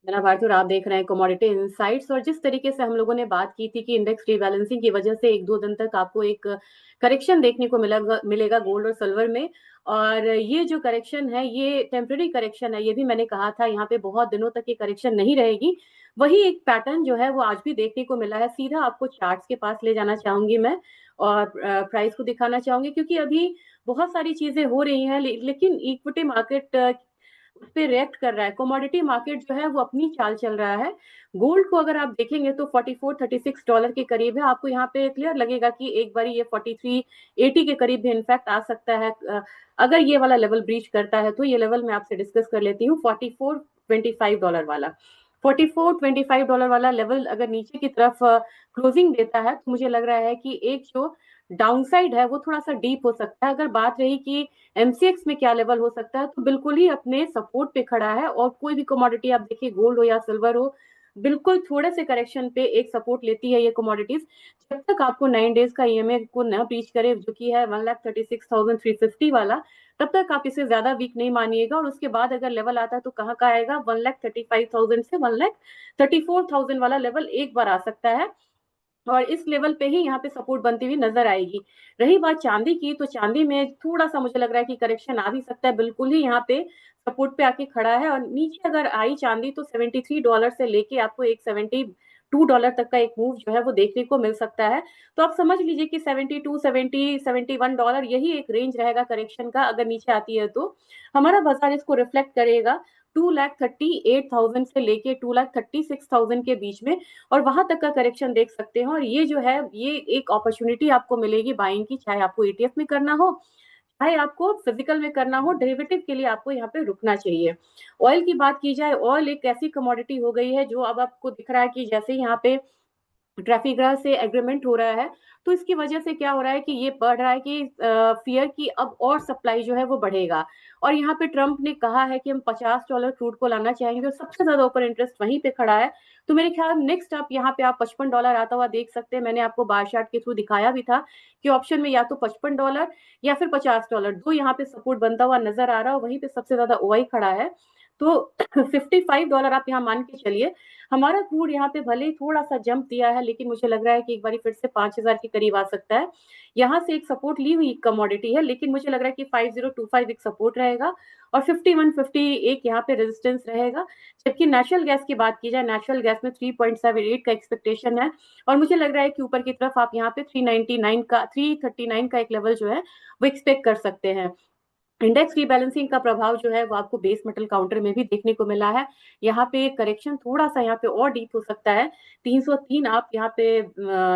मेरा भारती और आप देख रहे हैं कमोडिटी इनसाइट्स। और जिस तरीके से हम लोगों ने बात की थी कि इंडेक्स रीबैलेंसिंग की वजह से एक दो दिन तक आपको एक करेक्शन देखने को मिलेगा गोल्ड और सिल्वर में। और ये जो करेक्शन है ये टेम्पररी करेक्शन है, ये भी मैंने कहा था, यहाँ पे बहुत दिनों तक ये करेक्शन नहीं रहेगी। वही एक पैटर्न जो है वो आज भी देखने को मिला है। सीधा आपको चार्ट्स के पास ले जाना चाहूंगी मैं और प्राइस को दिखाना चाहूंगी, क्योंकि अभी बहुत सारी चीजें हो रही हैं लेकिन इक्विटी मार्केट उस पे रिएक्ट कर रहा है। कमोडिटी मार्केट जो है वो अपनी चाल चल रहा है। गोल्ड को अगर आप देखेंगे तो 44-36 डॉलर के करीब है। आपको यहाँ पे क्लियर लगेगा कि एक बार ये 4380 के करीब भी इनफैक्ट आ सकता है। अगर ये वाला लेवल ब्रीच करता है तो ये लेवल मैं आपसे डिस्कस कर लेती हूँ, $44.25 वाला। $44.25 वाला लेवल अगर नीचे की तरफ क्लोजिंग देता है तो मुझे लग रहा है कि एक जो डाउनसाइड है वो थोड़ा सा डीप हो सकता है। अगर बात रही कि एमसीएक्स में क्या लेवल हो सकता है, तो बिल्कुल ही अपने सपोर्ट पे खड़ा है। और कोई भी कमोडिटी आप देखिए, गोल्ड हो या सिल्वर हो, बिल्कुल थोड़े से करेक्शन पे एक सपोर्ट लेती है ये कमोडिटीज। जब तक आपको 9 डेज का ईएमए को न ब्रीच करे, जो कि है 1,36,350 वाला, तब तक आप इसे ज्यादा वीक नहीं मानिएगा। और उसके बाद अगर लेवल आता है तो कहाँ का आएगा, 1,35,000 से 1,34,000 वाला लेवल एक बार आ सकता है। और इस लेवल पे ही यहाँ पे सपोर्ट बनती हुई नजर आएगी। रही बात चांदी की, तो चांदी में थोड़ा सा मुझे लग रहा है कि करेक्शन आ भी सकता है। बिल्कुल ही यहाँ पे सपोर्ट पे आके खड़ा है। और नीचे अगर आई चांदी तो $73 से लेके आपको एक $72 तक का एक मूव जो है वो देखने को मिल सकता है। तो आप समझ लीजिए कि 72, 70, $71 यही एक रेंज रहेगा करेक्शन का। अगर नीचे आती है तो हमारा बाजार इसको रिफ्लेक्ट करेगा 2,38,000 से लेके 2,36,000 के बीच में। और वहां तक का करेक्शन देख सकते हैं। और ये जो है ये एक अपॉर्चुनिटी आपको मिलेगी बाइंग की, चाहे आपको ईटीएफ में करना हो, चाहे आपको फिजिकल में करना हो। डेरिवेटिव के लिए आपको यहाँ पे रुकना चाहिए। ऑयल की बात की जाए, ऑयल एक ऐसी कमोडिटी हो गई है जो अब आपको दिख रहा है कि जैसे यहाँ पे ट्रैफिक से एग्रीमेंट हो रहा है, तो इसकी वजह से क्या हो रहा है कि ये बढ़ रहा है कि फियर की अब और सप्लाई जो है वो बढ़ेगा। और यहाँ पे ट्रंप ने कहा है कि हम $50 क्रूड को लाना चाहेंगे, और सबसे ज्यादा ओपन इंटरेस्ट वहीं पे खड़ा है। तो मेरे ख्याल नेक्स्ट आप यहाँ पे आप $55 आता हुआ देख सकते हैं। मैंने आपको बार चार्ट के थ्रू दिखाया भी था कि ऑप्शन में या तो $55 या फिर $50 दो यहाँ पे सपोर्ट बनता हुआ नजर आ रहा है। वहीं पे सबसे ज्यादा ओआई खड़ा है। तो $55 आप यहाँ मान के चलिए। हमारा क्रूड यहाँ पे भले ही थोड़ा सा जंप दिया है, लेकिन मुझे लग रहा है कि एक बार फिर से 5,000 के करीब आ सकता है। यहाँ से एक सपोर्ट ली हुई कमोडिटी है, लेकिन मुझे लग रहा है कि 5025 एक सपोर्ट रहेगा और 5150 एक यहाँ पे रेजिस्टेंस रहेगा। जबकि नेचुरल गैस की बात की जाए, नेचुरल गैस में 3.78 का एक्सपेक्टेशन है। और मुझे लग रहा है कि ऊपर की तरफ आप यहाँ पे 339 का एक लेवल जो है वो एक्सपेक्ट कर सकते हैं। इंडेक्स रीबैलेंसिंग का प्रभाव जो है वो आपको बेस मेटल काउंटर में भी देखने को मिला है। यहाँ पे करेक्शन थोड़ा सा यहाँ पे और डीप हो सकता है। 303 आप यहाँ पे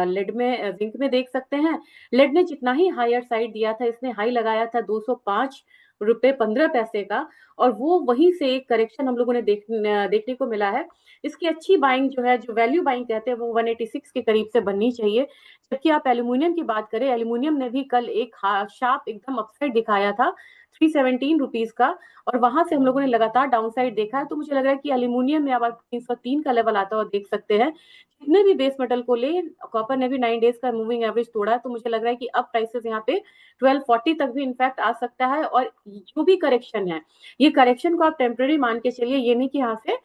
लेड में जिंक में देख सकते हैं। लेड ने जितना ही हायर साइड दिया था, इसने हाई लगाया था 205 रुपए 15 पैसे का। और वो वहीं से एक करेक्शन हम लोगों ने देखने को मिला है। इसकी अच्छी बाइंग जो है, जो वैल्यू बाइंग कहते हैं, वो 186 के करीब से बननी चाहिए। जबकि आप एल्यूमिनियम की बात करें, एल्यूमिनियम ने भी कल एक शार्प एकदम अपसाइड दिखाया था 317 रुपीज का। और वहां से हम लोगों ने लगातार डाउन साइड देखा है। तो मुझे लग रहा है कि एल्यूमिनियम में अब आप 303 का लेवल आता हुआ देख सकते हैं। जितने भी बेस मेटल को ले, कॉपर ने भी 9 डेज का मूविंग एवरेज तोड़ा है। तो मुझे लग रहा है कि अब प्राइसेस यहाँ पे 1240 तक भी इनफैक्ट आ सकता है। और जो भी करेक्शन है, ये करेक्शन को आप टेम्पररी मान के चलिए, ये नहीं कि यहाँ से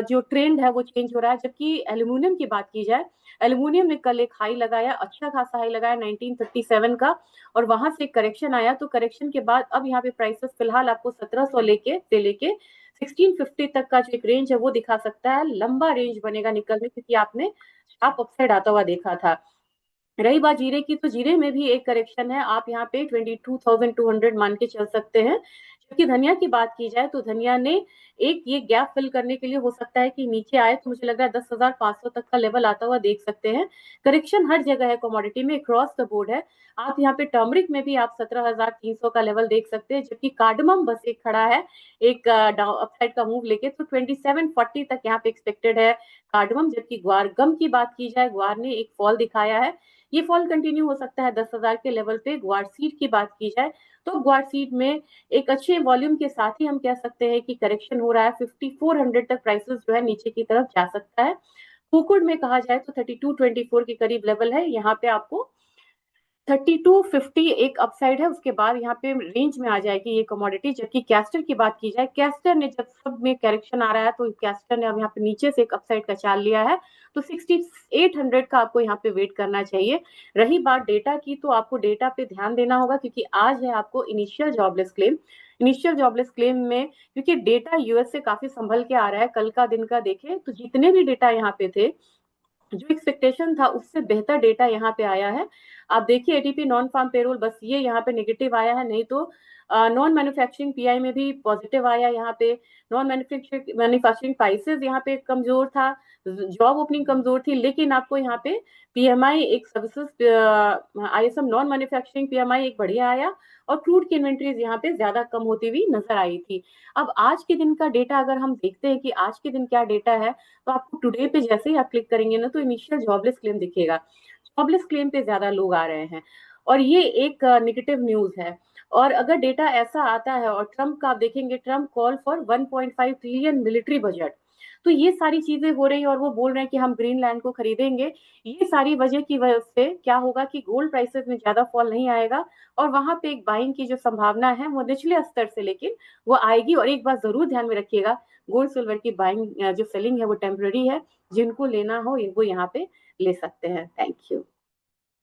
जो ट्रेंड है वो चेंज हो रहा है। जबकि एल्यूमिनियम की बात की जाए, एल्यूमिनियम ने कल एक हाई लगाया, अच्छा खासा हाई लगाया 1937 का। और वहां से करेक्शन आया। तो करेक्शन के बाद अब यहाँ पे प्राइसेस फिलहाल आपको 1700 लेके 1650 तक का जो एक रेंज है वो दिखा सकता है। लंबा रेंज बनेगा निकल में, क्योंकि आपने आप अपसाइड आता हुआ देखा था। रही बात जीरे की, तो जीरे में भी एक करेक्शन है। आप यहाँ पे 22,200 मान के चल सकते हैं। क्योंकि धनिया की बात की जाए तो धनिया ने एक ये गैप फिल करने के लिए हो सकता है कि नीचे आए। तो मुझे लग रहा है 10,500 तक का लेवल आता हुआ देख सकते हैं। करेक्शन हर जगह है कमोडिटी में, क्रॉस द बोर्ड है। आप यहाँ पे टर्मरिक में भी आप 17,300 का लेवल देख सकते हैं। जबकि कार्डमम बस एक खड़ा है एक अपसाइड का मूव लेके, तो 2740 तक यहाँ पे एक्सपेक्टेड है कार्डमम। जबकि ग्वार गम की बात की जाए, ग्वार ने एक फॉल दिखाया है। ये फॉल कंटिन्यू हो सकता है 10,000 के लेवल पे। ग्वार सीड की बात की जाए तो ग्वार सीड में एक अच्छे वॉल्यूम के साथ ही हम कह सकते हैं कि करेक्शन हो रहा है। 5400 तक प्राइसेस जो है नीचे की तरफ जा सकता है। कुकुड में कहा जाए तो 3224 के करीब लेवल है। यहाँ पे आपको 3250 एक अपसाइड है, उसके बाद यहाँ पे रेंज में आ जाएगी ये कमोडिटी। जबकि कैस्टर की बात की जाए, कैस्टर ने जब सब में करेक्शन आ रहा है तो कैस्टर ने अब यहाँ पे नीचे से एक अपसाइड का चाल लिया है, तो 6800 का आपको यहाँ पे वेट करना चाहिए। रही बात डेटा की, तो आपको डेटा पे ध्यान देना होगा, क्योंकि आज है आपको initial jobless claim. Initial jobless claim में क्योंकि डेटा यूएस से काफी संभल के आ रहा है, कल का दिन का देखें तो जितने भी डेटा यहाँ पे थे, जो एक्सपेक्टेशन था उससे बेहतर डेटा यहाँ पे आया है। आप देखिए एडीपी नॉन फार्म पेरोल, बस ये यहाँ पे नेगेटिव आया है, नहीं तो नॉन मैन्युफैक्चरिंग पीआई में भी पॉजिटिव आया यहाँ पे। नॉन मैन्युफैक्चरिंग प्राइसेस यहाँ पे कमजोर था, जॉब ओपनिंग कमजोर थी, लेकिन आपको यहाँ पे पीएमआई एक services ISM non manufacturing PMI एक बढ़िया आया, और क्रूड की इन्वेंट्रीज यहाँ पे ज्यादा कम होती हुई नजर आई थी। अब आज के दिन का डेटा अगर हम देखते हैं कि आज के दिन क्या डेटा है, तो आपको टुडे पे जैसे ही आप क्लिक करेंगे ना, तो इनिशियल जॉबलेस क्लेम दिखेगा। जॉबलेस क्लेम पे ज्यादा लोग आ रहे हैं, और ये एक नेगेटिव न्यूज है। और अगर डेटा ऐसा आता है, और ट्रम्प का आप देखेंगे, Trump call for 1.5 trillion military budget, तो ये सारी चीजें हो रही है, और वो बोल रहे हैं कि हम ग्रीनलैंड को खरीदेंगे। ये सारी वजह की वजह से क्या होगा कि गोल्ड प्राइसेस में ज्यादा फॉल नहीं आएगा, और वहां पे एक बाइंग की जो संभावना है वो निचले स्तर से, लेकिन वो आएगी। और एक बात जरूर ध्यान में रखिएगा, गोल्ड सिल्वर की बाइंग जो सेलिंग है वो टेम्पररी है, जिनको लेना हो वो यहाँ पे ले सकते हैं। Thank you.